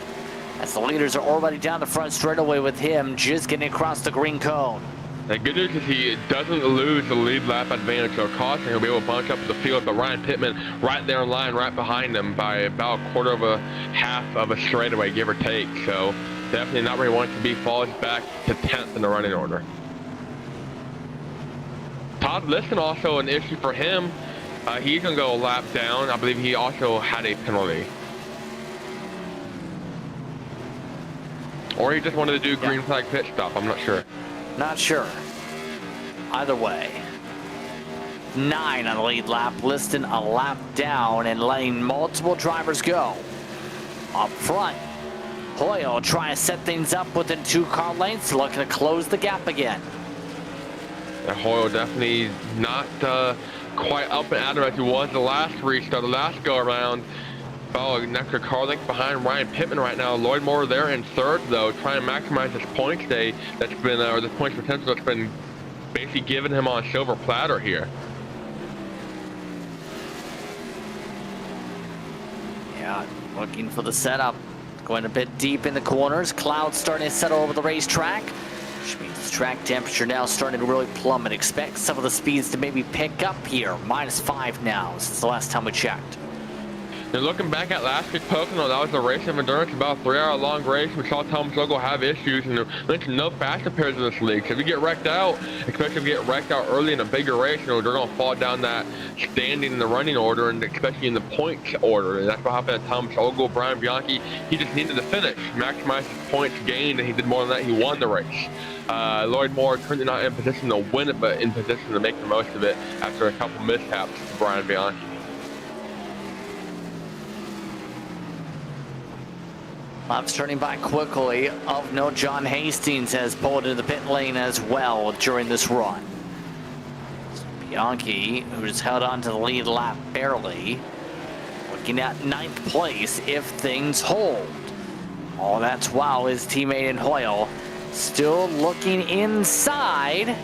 as the leaders are already down the front straightaway with him just getting across the green cone. The good news is he doesn't lose the lead lap advantage or caution. He'll be able to bunch up the field, but Ryan Pittman right there in line, right behind him by about 1/4 of a straightaway, give or take. So definitely not where he wants to be. Falls back to 10th in the running order. Todd Liston also an issue for him. He's going to go a lap down. I believe he also had a penalty. Or he just wanted to do green flag pit stop. I'm not sure. Not sure. Either way. 9 on the lead lap. Liston a lap down and letting multiple drivers go. Up front, Hoyle trying to set things up within 2 car lengths, looking to close the gap again. Hoyle definitely not quite up and out of it as he was the last restart, the last go around. About an extra car length behind Ryan Pittman right now. Lloyd Moore there in 3rd though, trying to maximize his points day that's been, or the points potential that's been basically given him on a silver platter here. Yeah, looking for the setup. Going a bit deep in the corners. Clouds starting to settle over the racetrack, which means track temperature now starting to really plummet. Expect some of the speeds to maybe pick up here. -5 now since the last time we checked. And looking back at last week's Pocono, that was a race of endurance, about a 3-hour-long race. We saw Thomas Logo have issues, and mentioned no faster pairs in this league. So if you get wrecked out, especially if you get wrecked out early in a bigger race, they're going to fall down that standing in the running order, and especially in the points order. And that's what happened to Thomas Logo. Brian Bianchi, he just needed to finish, maximize his points gained, and he did more than that. He won the race. Lloyd Moore currently not in position to win it, but in position to make the most of it after a couple mishaps to Brian Bianchi. Laps turning back quickly. Of note, John Hastings has pulled into the pit lane as well during this run. Bianchi, who's held on to the lead lap barely, looking at 9th place if things hold. All that's while his teammate in Hoyle still looking inside,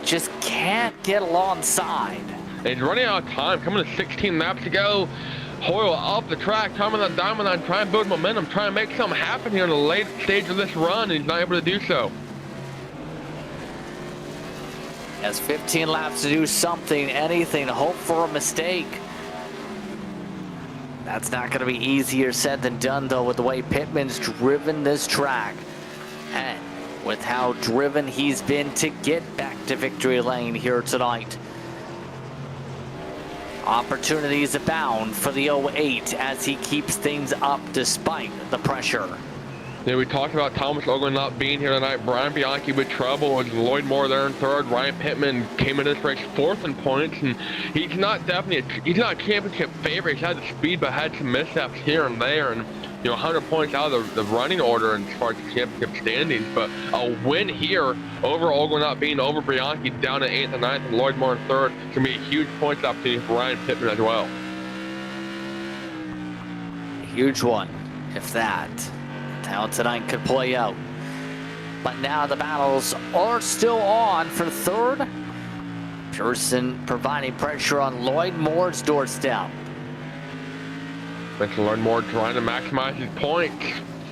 just can't get alongside. And he's running out of time, coming to 16 laps to go. Hoyle off the track, time on the diamond line, trying to build momentum, trying to make something happen here in the late stage of this run, and he's not able to do so. He has 15 laps to do something, anything, hope for a mistake. That's not going to be easier said than done, though, with the way Pittman's driven this track. And with how driven he's been to get back to victory lane here tonight. Opportunities abound for the 08 as he keeps things up despite the pressure. Yeah, we talked about Thomas Logan not being here tonight. Brian Bianchi with trouble. With Lloyd Moore there in 3rd. Ryan Pittman came into this race 4th in points, and he's not a championship favorite. He's had the speed, but had some mishaps here and there, and 100 points out of the running order as far as the championship standings. But a win here over Olga not being over Bianchi down at 8th and 9th, and Lloyd Moore in 3rd. It's going to be a huge points opportunity for Ryan Pittman as well. A huge one, if that. How tonight could play out. But now the battles are still on for 3rd. Pearson providing pressure on Lloyd Moore's doorstep. Mentioned Lloyd Moore trying to maximize his points.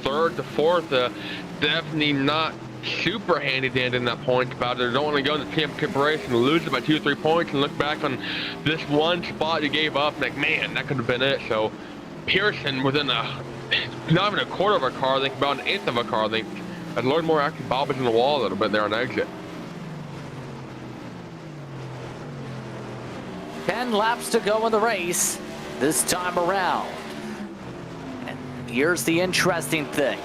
3rd to 4th, definitely not super handy dandy in that points battle. They don't want to go in the championship race and lose it by 2 or 3 points and look back on this one spot you gave up and like, man, that could have been it. So Pearson within not even a quarter of a car length, about an 1/8 of a car length, as Lloyd Moore actually bobbles in the wall a little bit there on exit. 10 laps to go in the race this time around. And here's the interesting thing.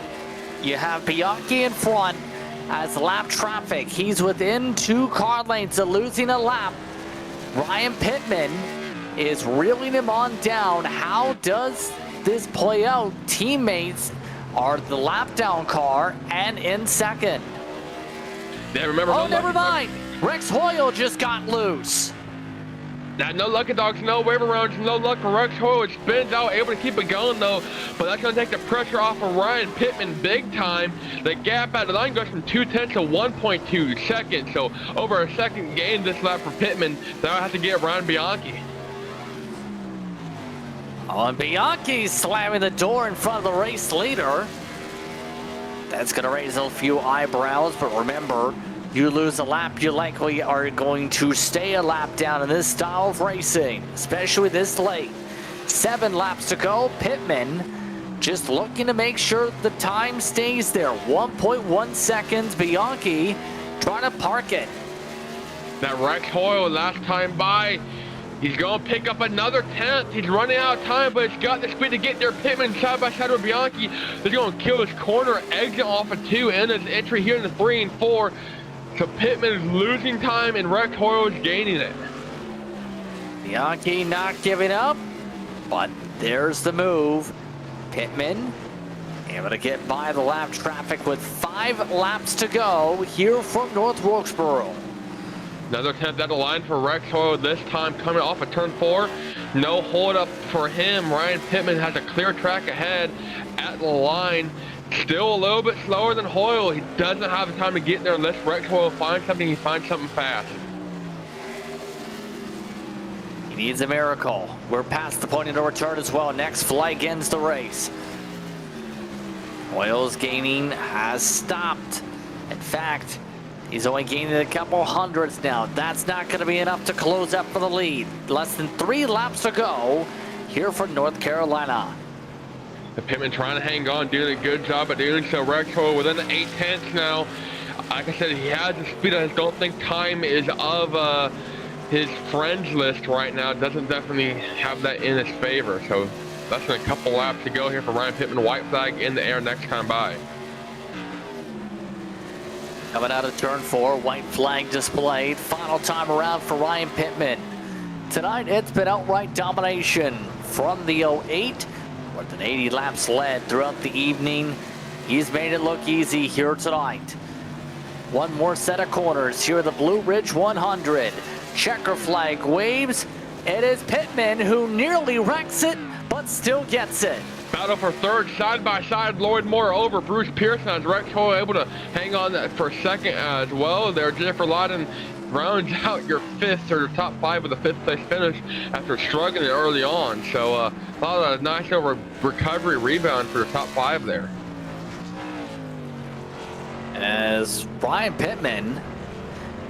You have Bianchi in front as lap traffic. He's within 2 car lengths of losing a lap. Ryan Pittman is reeling him on down. How does this play out? Teammates are the lap down car and in 2nd. Yeah, remember. Oh, never mind. Rex Hoyle just got loose. Now, no lucky dogs, no waiver rounds, no luck for Rex Hoyle. It spins out, able to keep it going though, but that's going to take the pressure off of Ryan Pittman big time. The gap at the line goes from 2/10 to 1.2 seconds, so over a second gain this lap for Pittman. Now I have to get Ryan Bianchi. Oh, and Bianchi's slamming the door in front of the race leader. That's going to raise a few eyebrows, but remember, you lose a lap, you likely are going to stay a lap down in this style of racing, especially this late. 7 laps to go. Pittman just looking to make sure the time stays there. 1.1 seconds. Bianchi trying to park it. That Rex Hoyle last time by, he's going to pick up another 10th. He's running out of time, but he's got the speed to get there. Pittman side by side with Bianchi. They're going to kill his corner exit off of 2 and his entry here in the 3 and 4. So Pittman is losing time and Rex Hoyle is gaining it. Bianchi not giving up, but there's the move. Pittman able to get by the lap traffic with 5 laps to go here from North Wilkesboro. Another 10th at the line for Rex Hoyle, this time coming off of turn 4. No hold up for him. Ryan Pittman has a clear track ahead at the line. Still a little bit slower than Hoyle. He doesn't have the time to get there unless Rex Hoyle finds something. He finds something fast. He needs a miracle. We're past the point of no return as well. Next flag ends the race. Hoyle's gaining has stopped. In fact, he's only gaining a couple hundredths now. That's not going to be enough to close up for the lead. Less than 3 laps to go. here for North Carolina. The Pittman trying to hang on, doing a good job at doing so. Rex Hoyle within the 8/10 now. Like I said, he has the speed. I don't think time is of his friends list right now. Doesn't definitely have that in his favor. So less than a couple laps to go here for Ryan Pittman. White flag in the air next time by. Coming out of turn 4, white flag displayed. Final time around for Ryan Pittman. Tonight, it's been outright domination from the 08. More than 80 laps led throughout the evening. He's made it look easy here tonight. One more set of corners here at the Blue Ridge 100. Checker flag waves. It is Pittman who nearly wrecks it, but still gets it. Battle for third, side by side. Lloyd Moore over Bruce Pearson as Rex Hoyle able to hang on for second as well. There, Jennifer Lawton rounds out your fifth or top 5 with a 5th place finish after struggling early on. So a lot of nice over recovery rebound for the top 5 there. As Ryan Pittman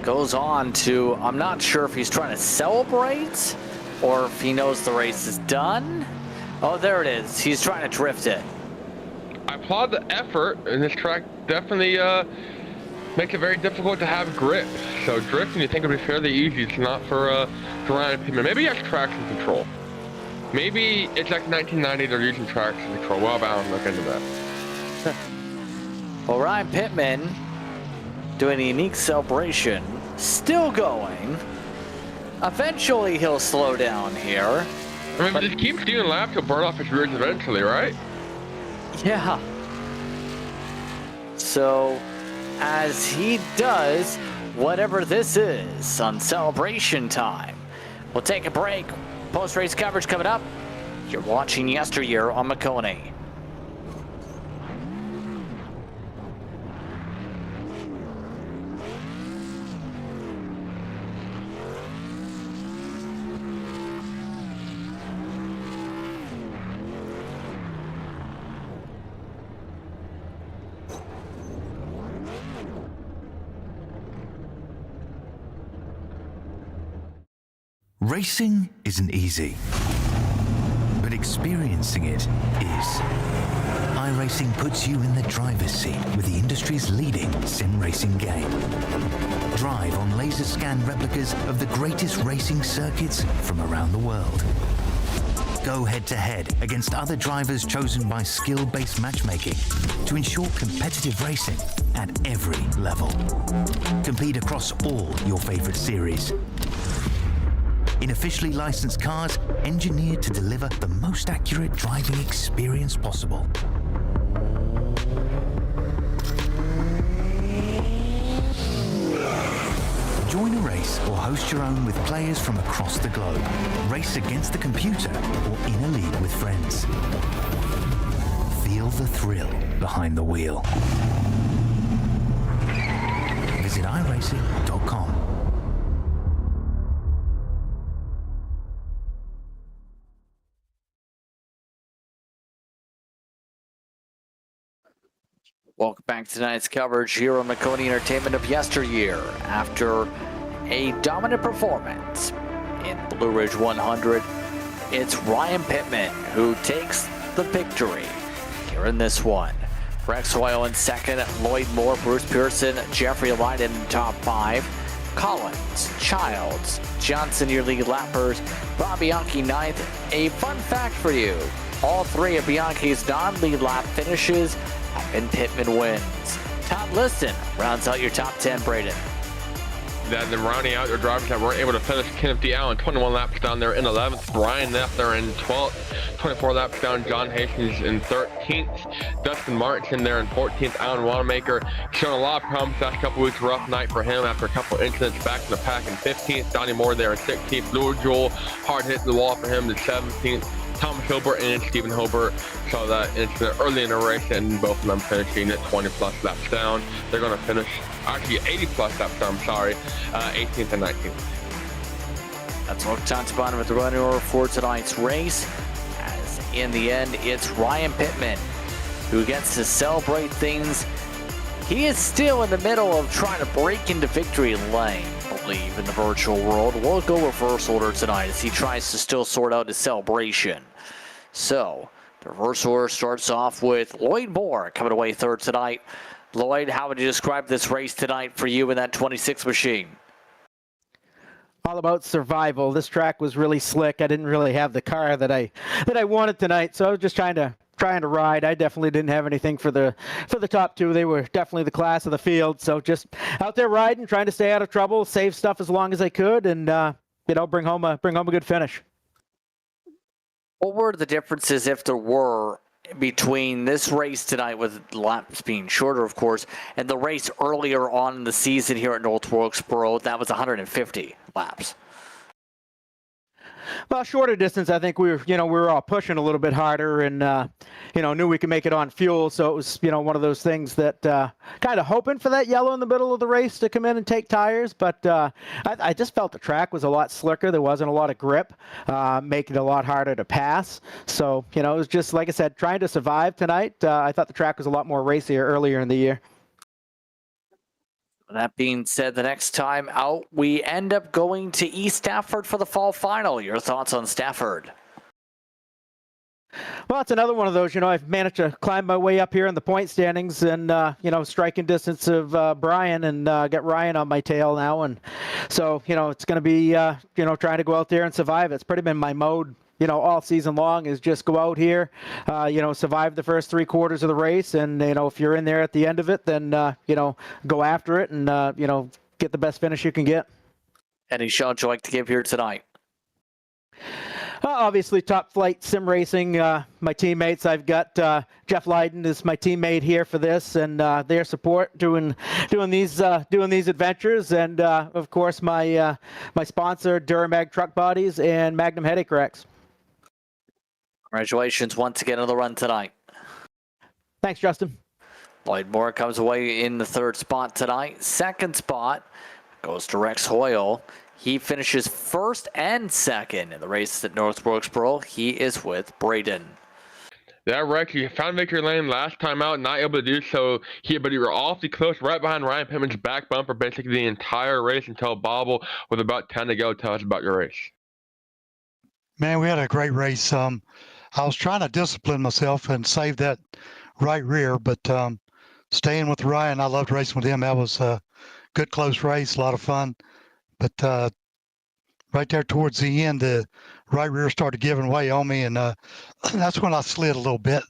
goes on to, I'm not sure if he's trying to celebrate or if he knows the race is done. Oh, there it is. He's trying to drift it. I applaud the effort, and this track definitely makes it very difficult to have grip. So drifting, you think would be fairly easy. It's not for Ryan Pittman. Maybe he has traction control. Maybe it's like 1990, they're using traction control. Well, bound, look into that. Well, Ryan Pittman doing a unique celebration, still going. Eventually he'll slow down here. I mean, but if he keeps doing laps, he'll burn off his rears eventually, right? Yeah. So, as he does whatever this is on celebration time, we'll take a break. Post-race coverage coming up. You're watching Yesteryear on Maconi. Racing isn't easy, but experiencing it is. iRacing puts you in the driver's seat with the industry's leading sim racing game. Drive on laser scan replicas of the greatest racing circuits from around the world. Go head-to-head against other drivers chosen by skill-based matchmaking to ensure competitive racing at every level. Compete across all your favorite series. In officially licensed cars, engineered to deliver the most accurate driving experience possible. Join a race or host your own with players from across the globe. Race against the computer or in a league with friends. Feel the thrill behind the wheel. Visit iRacing.com. Welcome back to tonight's coverage here on Maconi Entertainment of Yesteryear. After a dominant performance in Blue Ridge 100, it's Ryan Pittman who takes the victory here in this one. Rex Hoyle in second, Lloyd Moore, Bruce Pearson, Jeffrey Lydon in top 5, Collins, Childs, Johnson your lead lappers, Bob Bianchi ninth. A fun fact for you, all 3 of Bianchi's non-lead lap finishes and Pittman wins. Todd Liston rounds out your top 10, Braden. Then rounding out your drivers that weren't able to finish, Kenneth D. Allen, 21 laps down there in 11th. Brian Neff there in 12th. 24 laps down. John Hastings in 13th. Dustin Martin there in 14th. Alan Wanamaker showing a lot of problems last couple weeks. Rough night for him after a couple incidents. Back in the pack in 15th. Donnie Moore there in 16th. Louis Joel, hard hitting the wall for him in 17th. Thomas Hilbert and Stephen Hilbert saw that incident early in the race, and both of them finishing at 20-plus laps down. They're going to finish, actually 80-plus laps down, 18th and 19th. That's what Tom's bottom with the running order for tonight's race. As in the end, it's Ryan Pittman who gets to celebrate things. He is still in the middle of trying to break into victory lane. leave in the virtual world. We'll go reverse order tonight as he tries to still sort out his celebration. So, the reverse order starts off with Lloyd Moore coming away third tonight. Lloyd, how would you describe this race tonight for you in that 26 machine? All about survival. This track was really slick. I didn't really have the car that I wanted tonight, so I was just trying to ride. I definitely didn't have anything for the top two. They were definitely the class of the field, so just out there riding, trying to stay out of trouble, save stuff as long as I could, and bring home a good finish. What were the differences, if there were, between this race tonight, with laps being shorter, of course, and the race earlier on in the season here at North Wilkesboro? That was 150 laps. Well, shorter distance, I think we were all pushing a little bit harder, and knew we could make it on fuel. So it was one of those things that kind of hoping for that yellow in the middle of the race to come in and take tires. But I just felt the track was a lot slicker. There wasn't a lot of grip, making it a lot harder to pass. So it was just, like I said, trying to survive tonight. I thought the track was a lot more racier earlier in the year. That being said, the next time out, we end up going to East Stafford for the fall final. Your thoughts on Stafford? Well, it's another one of those, I've managed to climb my way up here in the point standings and, striking distance of Brian and get Ryan on my tail now. And so, it's going to be, trying to go out there and survive. It's pretty been my mode, all season long, is just go out here, survive the first 3 quarters of the race. And, if you're in there at the end of it, then, go after it and, get the best finish you can get. Any shout you'd like to give here tonight? Obviously, Top Flight Sim Racing, my teammates. I've got Jeff Lydon is my teammate here for this, and their support doing these adventures, and of course my sponsor Duramag Truck Bodies and Magnum Headache Racks. Congratulations once again on the run tonight. Thanks, Justin. Lloyd Moore comes away in the 3rd spot tonight. 2nd spot goes to Rex Hoyle. He finishes 1st and 2nd in the race at North Wilkesboro. He is with Braden. That Rex, he found victory lane last time out, not able to do so here, but he were awfully close, right behind Ryan Pittman's back bumper basically the entire race until Bobble with about 10 to go. Tell us about your race. Man, we had a great race. I was trying to discipline myself and save that right rear, but staying with Ryan, I loved racing with him. That was a good close race, a lot of fun. But right there towards the end, the right rear started giving way on me, and that's when I slid a little bit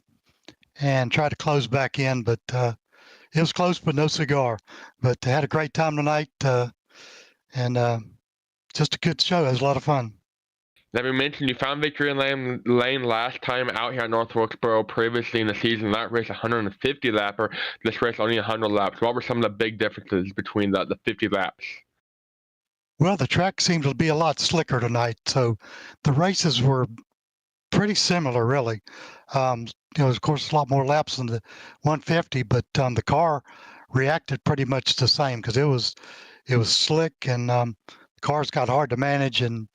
and tried to close back in. But it was close, but no cigar. But I had a great time tonight, and just a good show. It was a lot of fun. Now, we mentioned you found victory lane last time out here at North Wilkesboro previously in the season. That race 150 lapper. This race only 100 laps. What were some of the big differences between the 50 laps? Well, the track seemed to be a lot slicker tonight, so the races were pretty similar, really. Of course, a lot more laps than the 150, but the car reacted pretty much the same because it was slick, and the cars got hard to manage, and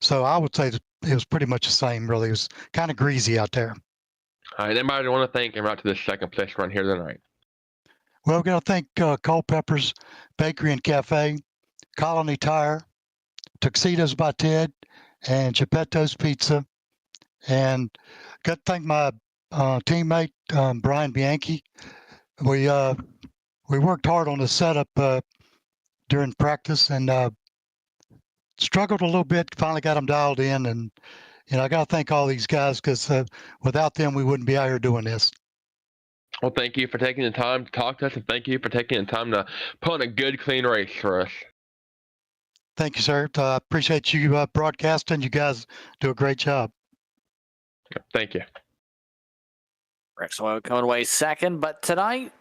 so I would say it was pretty much the same, really. It was kind of greasy out there. All right, anybody want to thank him out to this 2nd place run here tonight? Well, we're going to thank Culpepper's Bakery and Cafe, Colony Tire, Tuxedos by Ted, and Geppetto's Pizza. And got to thank my teammate, Brian Bianchi. We worked hard on the setup during practice and struggled a little bit, finally got them dialed in. And, I got to thank all these guys because without them, we wouldn't be out here doing this. Well, thank you for taking the time to talk to us, and thank you for taking the time to put on a good, clean race for us. Thank you, sir. Appreciate you broadcasting. You guys do a great job. Thank you. Rex Hoyle coming away 2nd, but tonight,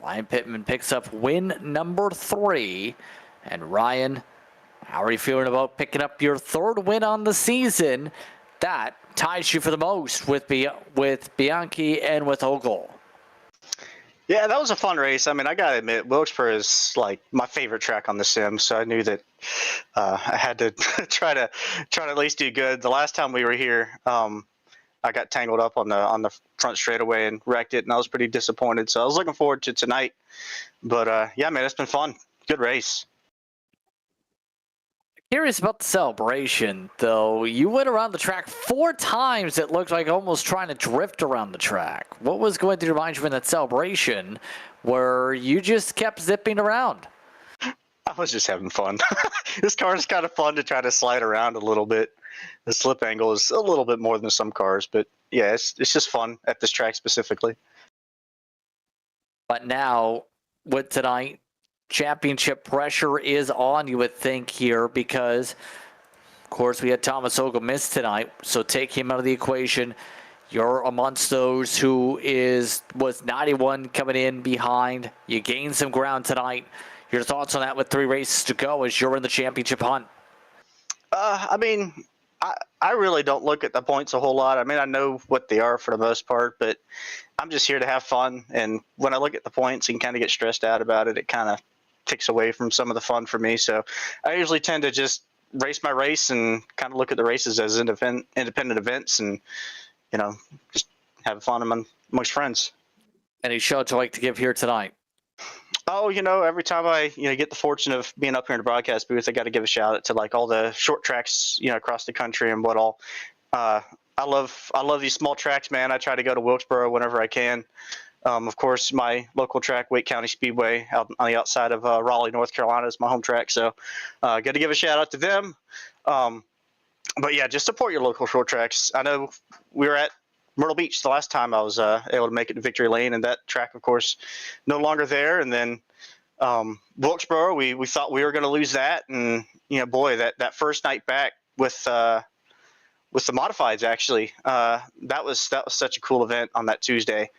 Ryan Pittman picks up win number 3. And Ryan, how are you feeling about picking up your 3rd win on the season? That ties you for the most with Bianchi and with Ogle. Yeah, that was a fun race. I mean, I got to admit, Wilkesboro is like my favorite track on the sim, so I knew that I had to try to at least do good. The last time we were here, I got tangled up on the front straightaway and wrecked it, and I was pretty disappointed. So I was looking forward to tonight. But yeah, man, it's been fun. Good race. Curious about the celebration, though. You went around the track 4 times. It looked like almost trying to drift around the track. What was going through your mind in that celebration where you just kept zipping around? I was just having fun. This car is kind of fun to try to slide around a little bit. The slip angle is a little bit more than some cars, but yeah, it's just fun at this track specifically. But now, with tonight, championship pressure is on, you would think, here, because, of course, we had Thomas Ogle miss tonight, so take him out of the equation. You're amongst those who was 91 coming in behind. You gained some ground tonight. Your thoughts on that with 3 races to go as you're in the championship hunt? I mean, I really don't look at the points a whole lot. I mean, I know what they are for the most part, but I'm just here to have fun. And when I look at the points and kind of get stressed out about it, it kind of takes away from some of the fun for me. So I usually tend to just race my race and kind of look at the races as independent events and, just have fun amongst friends. Any shout you'd like to give here tonight? Oh, every time I, get the fortune of being up here in the broadcast booth, I got to give a shout out to like all the short tracks, across the country and what all. I love these small tracks, man. I try to go to Wilkesboro whenever I can. Of course, my local track, Wake County Speedway, out on the outside of Raleigh, North Carolina, is my home track. So, got to give a shout out to them. But yeah, just support your local short tracks. I know we were at Myrtle Beach the last time I was able to make it to Victory Lane, and that track, of course, no longer there. And then Wilkesboro, we thought we were going to lose that, and boy, that first night back with the modifieds, actually, that was such a cool event on that Tuesday,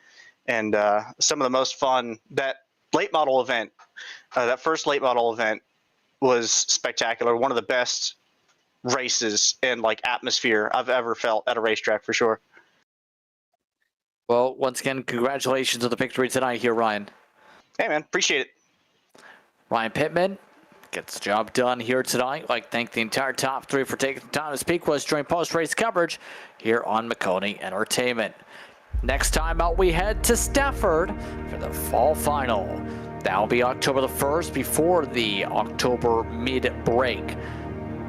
and some of the most fun. That late model event, that first late model event, was spectacular. One of the best races and like atmosphere I've ever felt at a racetrack, for sure. Well, once again, congratulations on the victory tonight here, Ryan. Hey, man, appreciate it. Ryan Pittman gets the job done here tonight. I'd like to thank the entire top 3 for taking the time to speak with us during post-race coverage here on Maconi Entertainment. Next time out, we head to Stafford for the fall final. That'll be October the 1st before the October mid-break.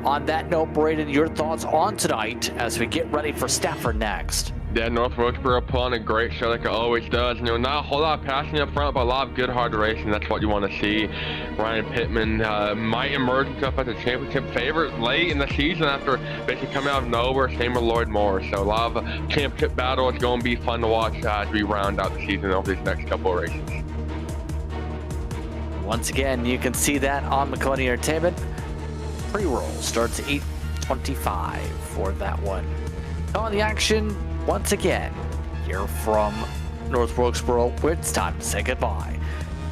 On that note, Braden, your thoughts on tonight as we get ready for Stafford next? Yeah, North Wilkesboro put on a great show like it always does. Not a whole lot of passing up front, but a lot of good hard racing. That's what you want to see. Ryan Pittman might emerge himself as a championship favorite late in the season after basically coming out of nowhere. Same with Lloyd Moore. So a lot of championship battle. It's going to be fun to watch as we round out the season over these next couple of races. Once again, you can see that on Maconi Entertainment. Pre-roll starts at 8:25 for that one. On the action, once again, here from North Wilkesboro, it's time to say goodbye.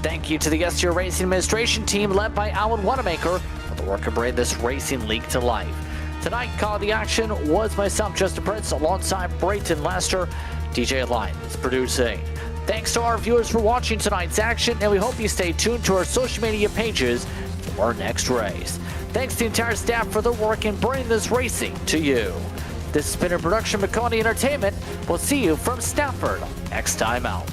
Thank you to the YesterYear Racing administration team led by Alan Wanamaker for the work of bringing this racing league to life. Tonight, calling the action was myself, Justin Prince, alongside Brayton Lester. DJ Line is producing. Thanks to our viewers for watching tonight's action, and we hope you stay tuned to our social media pages for our next race. Thanks to the entire staff for their work in bringing this racing to you. This has been a production of Maconi Entertainment. We'll see you from Stafford next time out.